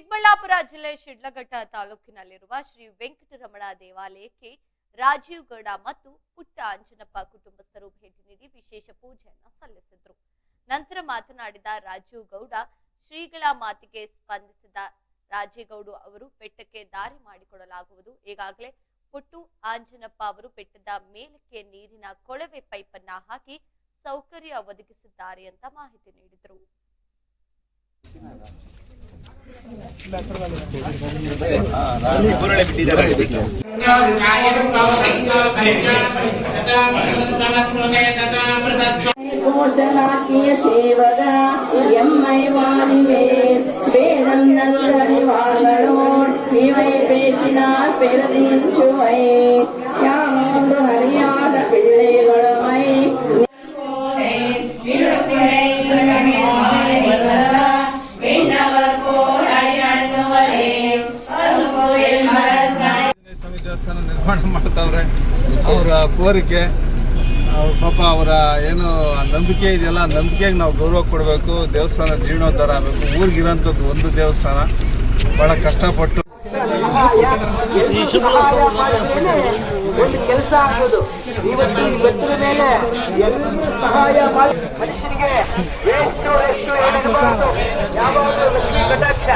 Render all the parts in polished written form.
ಚಿಕ್ಕಬಳ್ಳಾಪುರ ಜಿಲ್ಲೆ ಶಿಡ್ಲಘಟ್ಟ ತಾಲೂಕಿನಲ್ಲಿರುವ ಶ್ರೀ ವೆಂಕಟರಮಣ ದೇವಾಲಯಕ್ಕೆ ರಾಜೀವ್ ಗೌಡ ಮತ್ತು ಪುಟ್ಟ ಅಂಜನಪ್ಪ ಕುಟುಂಬಸ್ಥರು ಭೇಟಿ ನೀಡಿ ವಿಶೇಷ ಪೂಜೆಯನ್ನು ಸಲ್ಲಿಸಿದರು. ನಂತರ ಮಾತನಾಡಿದ ರಾಜೀವ್ ಗೌಡ, ಶ್ರೀಗಳ ಮಾತಿಗೆ ಸ್ಪಂದಿಸಿದ ರಾಜೇಗೌಡ ಅವರು ಬೆಟ್ಟಕ್ಕೆ ದಾರಿ ಮಾಡಿಕೊಡಲಾಗುವುದು. ಈಗಾಗಲೇ ಪುಟ್ಟು ಆಂಜನಪ್ಪ ಅವರು ಬೆಟ್ಟದ ಮೇಲಕ್ಕೆ ನೀರಿನ ಕೊಳವೆ ಪೈಪನ್ನ ಹಾಕಿ ಸೌಕರ್ಯ ಒದಗಿಸಿದ್ದಾರೆ ಅಂತ ಮಾಹಿತಿ ನೀಡಿದರು. ಸೇವಗ ಎಮ್ಮೈ ವಾದಿವೆ வேதம் நல்லறிவார்களோர் இவை பேசினார் பெருதிச்சுவை யானோடு அறியாத பிள்ளைகளுமை ದೇವಸ್ಥಾನ ನಿರ್ಮಾಣ ಮಾಡ್ತಾವ್ರೆ. ಅವರ ಕೋರಿಕೆ, ಪಾಪ ಅವರ ಏನು ನಂಬಿಕೆ ಇದೆಯಲ್ಲ, ನಂಬಿಕೆಗೆ ನಾವು ಗೌರವ ಕೊಡಬೇಕು. ದೇವಸ್ಥಾನ ಜೀರ್ಣೋದ್ಧಾರ ಆಗಬೇಕು. ಊರಿಗಿರೋಂಥದ್ದು ಒಂದು ದೇವಸ್ಥಾನ, ಭಾಳ ಕಷ್ಟಪಟ್ಟು ಕೆಲಸ ಆಗೋದು. ಇವತ್ತು ಬೆಟ್ಟದ ಮೇಲೆ ಎಲ್ಲರೂ ಸಹಾಯ ಮಾಡಿ ಮನುಷ್ಯನಿಗೆ ಎಷ್ಟು ಹೇಳಿರಬಾರದು. ಯಾವಾಗಲೂ ಲಕ್ಷ್ಮೀ ಕಟಾಕ್ಷ.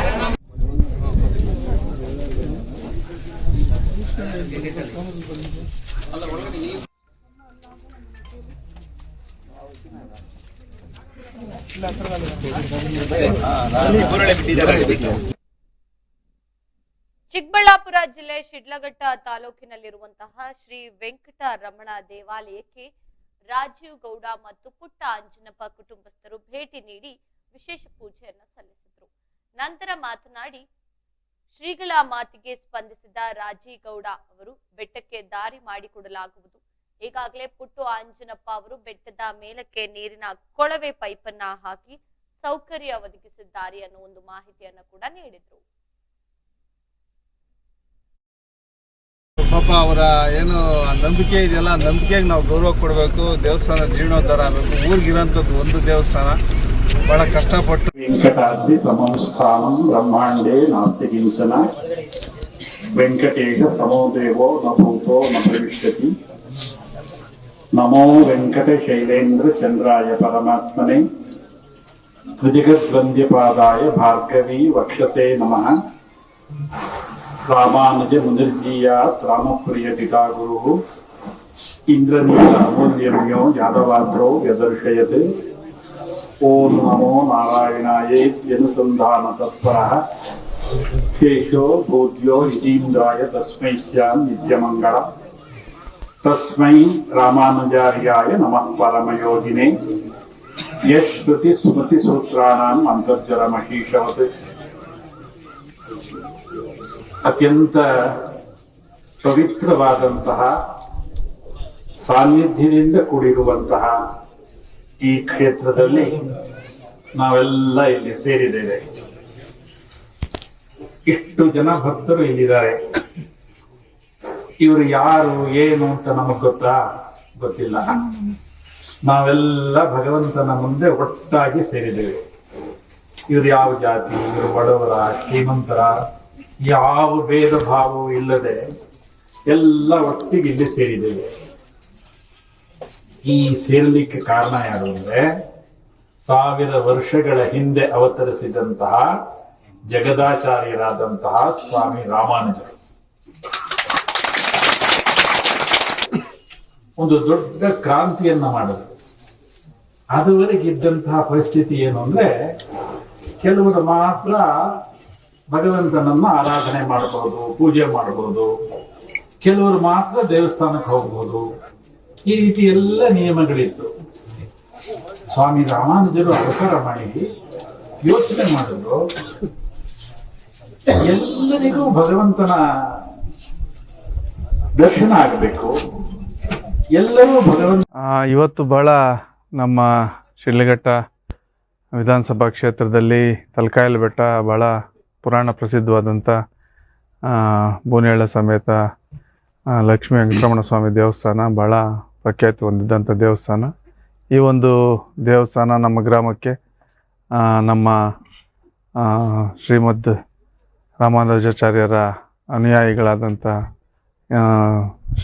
ಚಿಕ್ಕಬಳ್ಳಾಪುರ ಜಿಲ್ಲೆ ಶಿಡ್ಲಘಟ್ಟ ತಾಲೂಕಿನಲ್ಲಿರುವಂತಹ ಶ್ರೀ ವೆಂಕಟರಮಣ ದೇವಾಲಯಕ್ಕೆ ರಾಜೀವ್ ಗೌಡ ಮತ್ತು ಪುಟ್ಟ ಅಂಜನಪ್ಪ ಕುಟುಂಬಸ್ಥರು ಭೇಟಿ ನೀಡಿ ವಿಶೇಷ ಪೂಜೆಯನ್ನು ಸಲ್ಲಿಸಿದರು. ನಂತರ ಮಾತನಾಡಿ, ಶ್ರೀಗಳ ಮಾತಿಗೆ ಸ್ಪಂದಿಸಿದ ರಾಜೇಗೌಡ ಅವರು ಬೆಟ್ಟಕ್ಕೆ ದಾರಿ ಮಾಡಿಕೊಡಲಾಗುವುದು. ಈಗಾಗಲೇ ಪುಟ್ಟು ಆಂಜನಪ್ಪ ಅವರು ಬೆಟ್ಟದ ಮೇಲಕ್ಕೆ ನೀರಿನ ಕೊಳವೆ ಪೈಪನ್ನ ಹಾಕಿ ಸೌಕರ್ಯ ಒದಗಿಸಿದ್ದಾರೆ ಅನ್ನೋ ಒಂದು ಮಾಹಿತಿಯನ್ನು ಕೂಡ ನೀಡಿದ್ರು. ಪಾಪ ಅವರ ಏನು ನಂಬಿಕೆ ಇದೆಯಲ್ಲ, ನಂಬಿಕೆಗೆ ನಾವು ಗೌರವ ಕೊಡಬೇಕು. ದೇವಸ್ಥಾನ ಜೀರ್ಣೋದ್ಧಾರ ಆಗಬೇಕು. ಊರಿಗಿರೋಂಥದ್ದು ಒಂದು ದೇವಸ್ಥಾನ, ಬಹಳ ಕಷ್ಟಪಟ್ಟು ವೆಂಕಟಾದ್ರಿ ಸಮಸ್ಥಾನಂ ಬ್ರಹ್ಮಾಂಡೇ ನಾಸ್ತಿ ಕಿಂಚನ ವೆಂಕಟೇಶ ಸಮೋ ದೇವೋ ನ ಭೂತೋ ನ ಭವಿಷ್ಯತಿ ನಮೋ ವೆಂಕಟ ಶೈಲೇಂದ್ರ ಚಂದ್ರಾಯ ಪರಮಾತ್ಮನೆ ತ್ರಿಜಗದ್ವಂದ್ಯಪಾದಾಯ ಭಾರ್ಗವಿ ವಕ್ಷಸೇ ನಮಃ ರಾಮಾನುಜ ಮುನಿರ್ಜೀಯಾತ್ ರಾಮಪ್ರಿಯ ಪಿತಾ ಗುರು ಇಂದ್ರನೀಲ ಅಮೂಲ್ಯಮ್ಯೋ ಯಾದವಾದ್ರೋ ವ್ಯದರ್ಶಯತ್ ಓಂ ನಮೋ ನಾರಾಯಣಾಯ ಯನುಸಂಧಾನ ತತ್ಪರಃ ಶೇಷೋ ಭೂತ್ಯೋ ಇತೀಂದ್ರಾಯ ತಸ್ಮೈ ಸ್ಯಾಂ ನಿತ್ಯಮಂಗಳ ತಸ್ಮೈ ರಾಮಾನುಜಾರ್ಯಾಯ ನಮಃ ಪರಮಯೋಗಿನೇ ಯಶ್ ಶ್ರುತಿ ಸ್ಮೃತಿ ಸೂತ್ರಾಣಾಂ ಅಂತರ್ಜಲ ಮಹೀಶವತ್. ಅತ್ಯಂತ ಪವಿತ್ರವಾದಂತಹ ಸಾನ್ನಿಧ್ಯದಿಂದ ಕೂಡಿರುವಂತಹ ಈ ಕ್ಷೇತ್ರದಲ್ಲಿ ನಾವೆಲ್ಲ ಇಲ್ಲಿ ಸೇರಿದ್ದೇವೆ. ಇಷ್ಟು ಜನ ಭಕ್ತರು ಇಲ್ಲಿದ್ದಾರೆ. ಇವರು ಯಾರು ಏನು ಅಂತ ನಮಗ್ ಗೊತ್ತಿಲ್ಲ. ನಾವೆಲ್ಲ ಭಗವಂತನ ಮುಂದೆ ಒಟ್ಟಾಗಿ ಸೇರಿದ್ದೇವೆ. ಇವರು ಯಾವ ಜಾತಿ, ಇವರು ಬಡವರ, ಶ್ರೀಮಂತರ, ಯಾವ ಭೇದ ಭಾವವೂ ಇಲ್ಲದೆ ಎಲ್ಲ ಒಟ್ಟಿಗೆ ಇಲ್ಲಿ ಸೇರಿದ್ದೇವೆ. ಈ ಸೇರಲಿಕ್ಕೆ ಕಾರಣ ಯಾರು ಅಂದ್ರೆ, 1000 ವರ್ಷಗಳ ಹಿಂದೆ ಅವತರಿಸಿದಂತಹ ಜಗದಾಚಾರ್ಯರಾದಂತಹ ಸ್ವಾಮಿ ರಾಮಾನುಜರು ಒಂದು ದೊಡ್ಡ ಕ್ರಾಂತಿಯನ್ನ ಮಾಡಿದ್ರು. ಅದುವರೆಗಿದ್ದಂತಹ ಪರಿಸ್ಥಿತಿ ಏನು ಅಂದ್ರೆ, ಕೆಲವರು ಮಾತ್ರ ಭಗವಂತನನ್ನ ಆರಾಧನೆ ಮಾಡಬಹುದು, ಪೂಜೆ ಮಾಡಬಹುದು, ಕೆಲವರು ಮಾತ್ರ ದೇವಸ್ಥಾನಕ್ಕೆ ಹೋಗಬಹುದು. ಈ ರೀತಿ ಎಲ್ಲ ನಿಯಮಗಳಿತ್ತು. ಸ್ವಾಮಿ ರಾಮಾನುಜರು ಅವಸರ ಮಾಡಿ ಯೋಚನೆ ಮಾಡಿದ್ರು, ಎಲ್ಲರಿಗೂ ಭಗವಂತನ ದರ್ಶನ ಆಗಬೇಕು, ಎಲ್ಲರೂ ಭಗವಂತ. ಇವತ್ತು ಬಹಳ ನಮ್ಮ ಶಿಡ್ಲಘಟ್ಟ ವಿಧಾನಸಭಾ ಕ್ಷೇತ್ರದಲ್ಲಿ ತಲಕಾಯಲ ಬೆಟ್ಟ ಭಾಳ ಪುರಾಣ ಪ್ರಸಿದ್ಧವಾದಂಥ ಬೋನಿಹಳ್ಳ ಸಮೇತ ಲಕ್ಷ್ಮೀ ವೆಂಕಟರಮಣ ಸ್ವಾಮಿ ದೇವಸ್ಥಾನ ಭಾಳ ಪ್ರಖ್ಯಾತಿ ಹೊಂದಿದ್ದಂಥ ದೇವಸ್ಥಾನ. ಈ ಒಂದು ದೇವಸ್ಥಾನ ನಮ್ಮ ಗ್ರಾಮಕ್ಕೆ ನಮ್ಮ ಶ್ರೀಮದ್ ರಾಮಾನುಜಾಚಾರ್ಯರ ಅನುಯಾಯಿಗಳಾದಂಥ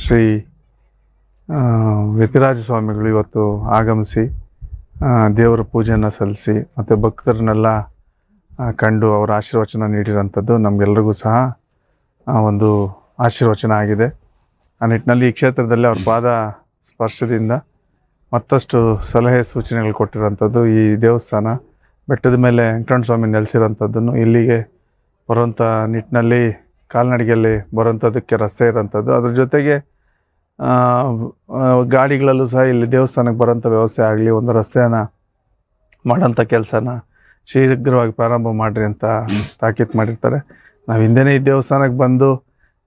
ಶ್ರೀ ವ್ಯತಿರಾಜ ಸ್ವಾಮಿಗಳು ಇವತ್ತು ಆಗಮಿಸಿ ದೇವರ ಪೂಜೆಯನ್ನು ಸಲ್ಲಿಸಿ ಮತ್ತು ಭಕ್ತರನ್ನೆಲ್ಲ ಕಂಡು ಅವರ ಆಶೀರ್ವಚನ ನೀಡಿರೋಂಥದ್ದು ನಮಗೆಲ್ಲರಿಗೂ ಸಹ ಒಂದು ಆಶೀರ್ವಚನ ಆಗಿದೆ. ಆ ನಿಟ್ಟಿನಲ್ಲಿ ಈ ಕ್ಷೇತ್ರದಲ್ಲಿ ಅವ್ರ ಪಾದ ಸ್ಪರ್ಶದಿಂದ ಮತ್ತಷ್ಟು ಸಲಹೆ ಸೂಚನೆಗಳು ಕೊಟ್ಟಿರೋಂಥದ್ದು. ಈ ದೇವಸ್ಥಾನ ಬೆಟ್ಟದ ಮೇಲೆ ವೆಂಕಟರಮಣ ಸ್ವಾಮಿ ನೆಲೆಸಿರೋಂಥದ್ದನ್ನು ಇಲ್ಲಿಗೆ ಬರುವಂಥ ನಿಟ್ಟಿನಲ್ಲಿ ಕಾಲ್ನಡಿಗೆಯಲ್ಲಿ ಬರೋಂಥದ್ದಕ್ಕೆ ರಸ್ತೆ ಇರೋಂಥದ್ದು. ಅದ್ರ ಜೊತೆಗೆ ಗಾಡಿಗಳಲ್ಲೂ ಸಹ ಇಲ್ಲಿ ದೇವಸ್ಥಾನಕ್ಕೆ ಬರೋಂಥ ವ್ಯವಸ್ಥೆ ಆಗಲಿ, ಒಂದು ರಸ್ತೆಯನ್ನು ಮಾಡೋಂಥ ಕೆಲಸನ ಶೀಘ್ರವಾಗಿ ಪ್ರಾರಂಭ ಮಾಡಿರಿ ಅಂತ ತಾಕೀತು ಮಾಡಿರ್ತಾರೆ. ನಾವು ಹಿಂದೆನೇ ಈ ದೇವಸ್ಥಾನಕ್ಕೆ ಬಂದು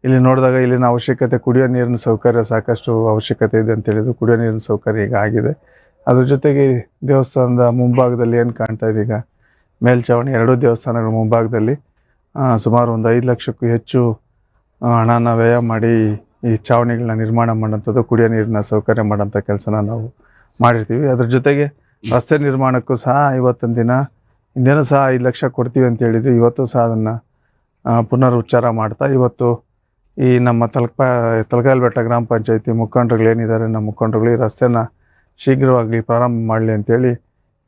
ಇಲ್ಲಿ ನೋಡಿದಾಗ ಇಲ್ಲಿನ ಅವಶ್ಯಕತೆ, ಕುಡಿಯೋ ನೀರಿನ ಸೌಕರ್ಯ ಸಾಕಷ್ಟು ಅವಶ್ಯಕತೆ ಇದೆ ಅಂತೇಳಿದ್ರು. ಕುಡಿಯೋ ನೀರಿನ ಸೌಕರ್ಯ ಈಗ ಆಗಿದೆ. ಅದ್ರ ಜೊತೆಗೆ ದೇವಸ್ಥಾನದ ಮುಂಭಾಗದಲ್ಲಿ ಏನು ಕಾಣ್ತಾ ಇದೆ ಈಗ ಮೇಲ್ಛಾವಣಿ, ಎರಡೂ ದೇವಸ್ಥಾನಗಳ ಮುಂಭಾಗದಲ್ಲಿ ಸುಮಾರು ಒಂದು 5 ಲಕ್ಷಕ್ಕೂ ಹೆಚ್ಚು ಹಣನ ವ್ಯಯ ಮಾಡಿ ಈ ಛಾವಣಿಗಳನ್ನ ನಿರ್ಮಾಣ ಮಾಡೋಂಥದ್ದು, ಕುಡಿಯೋ ನೀರಿನ ಸೌಕರ್ಯ ಮಾಡೋಂಥ ಕೆಲಸನ ನಾವು ಮಾಡಿರ್ತೀವಿ. ಅದ್ರ ಜೊತೆಗೆ ರಸ್ತೆ ನಿರ್ಮಾಣಕ್ಕೂ ಸಹ ಇವತ್ತೊಂದು ದಿನ ಹಿಂದೇನೂ ಸಹ 5 ಲಕ್ಷ ಕೊಡ್ತೀವಿ ಅಂತ ಹೇಳಿದ್ವಿ. ಇವತ್ತು ಸಹ ಅದನ್ನು ಪುನರುಚ್ಚಾರ ಮಾಡ್ತಾ ಇವತ್ತು ಈ ನಮ್ಮ ತಲಕಾಯಲ ಬೆಟ್ಟ ಗ್ರಾಮ ಪಂಚಾಯತಿ ಮುಖಂಡರುಗಳು ಏನಿದ್ದಾರೆ, ನಮ್ಮ ಮುಖಂಡರುಗಳು ಈ ರಸ್ತೆನ ಶೀಘ್ರವಾಗಿ ಪ್ರಾರಂಭ ಮಾಡಲಿ ಅಂತೇಳಿ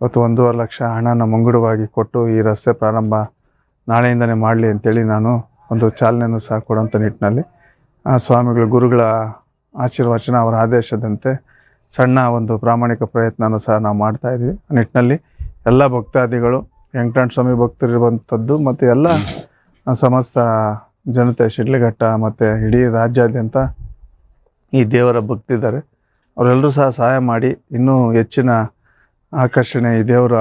ಇವತ್ತು 1.5 ಲಕ್ಷ ಹಣನ ಮುಂಗಡವಾಗಿ ಕೊಟ್ಟು ಈ ರಸ್ತೆ ಪ್ರಾರಂಭ ನಾಳೆಯಿಂದನೇ ಮಾಡಲಿ ಅಂತೇಳಿ ನಾನು ಒಂದು ಚಾಲನೆಯನ್ನು ಸಹ ಕೊಡೋಂಥ ನಿಟ್ಟಿನಲ್ಲಿ ಸ್ವಾಮಿಗಳು ಗುರುಗಳ ಆಶೀರ್ವಚನ, ಅವರ ಆದೇಶದಂತೆ ಸಣ್ಣ ಒಂದು ಪ್ರಾಮಾಣಿಕ ಪ್ರಯತ್ನನೂ ಸಹ ನಾವು ಮಾಡ್ತಾಯಿದ್ವಿ. ಆ ನಿಟ್ಟಿನಲ್ಲಿ ಎಲ್ಲ ಭಕ್ತಾದಿಗಳು, ವೆಂಕಟರಮಣ ಸ್ವಾಮಿ ಭಕ್ತರಿರುವಂಥದ್ದು ಮತ್ತು ಎಲ್ಲ ಸಮಸ್ತ ಜನತೆ ಶಿಡ್ಲಘಟ್ಟ ಮತ್ತು ಇಡೀ ರಾಜ್ಯಾದ್ಯಂತ ಈ ದೇವರ ಭಕ್ತಿದ್ದಾರೆ. ಅವರೆಲ್ಲರೂ ಸಹ ಸಹಾಯ ಮಾಡಿ ಇನ್ನೂ ಹೆಚ್ಚಿನ ಆಕರ್ಷಣೆ ಈ ದೇವರ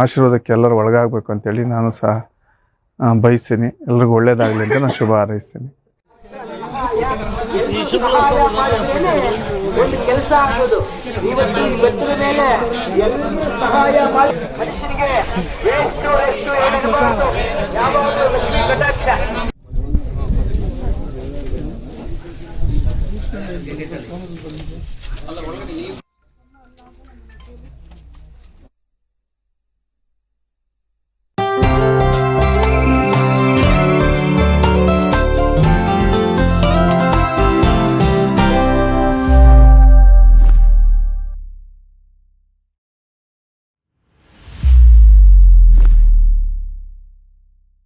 ಆಶೀರ್ವಾದಕ್ಕೆ ಎಲ್ಲರೂ ಒಳಗಾಗಬೇಕು ಅಂತೇಳಿ ನಾನು ಸಹ ಬಯಸ್ತೀನಿ. ಎಲ್ರಿಗೂ ಒಳ್ಳೆಯದಾಗಲಿ ಅಂತ ನಾನು ಶುಭ ಹಾರೈಸ್ತೀನಿ. ಒಂದು ಕೆಲಸ ಆಗೋದು. ಇವತ್ತು ಈ ಬೆಟ್ಟದ ಮೇಲೆ ಎಲ್ಲರೂ ಸಹಾಯ ಮಾಡಿ ಮನುಷ್ಯನಿಗೆ ಎಷ್ಟು ಏನಿರಬಾರದು, ಯಾವಾಗಲೂ ಲಕ್ಷ್ಮೀ ಕಟಾಕ್ಷ.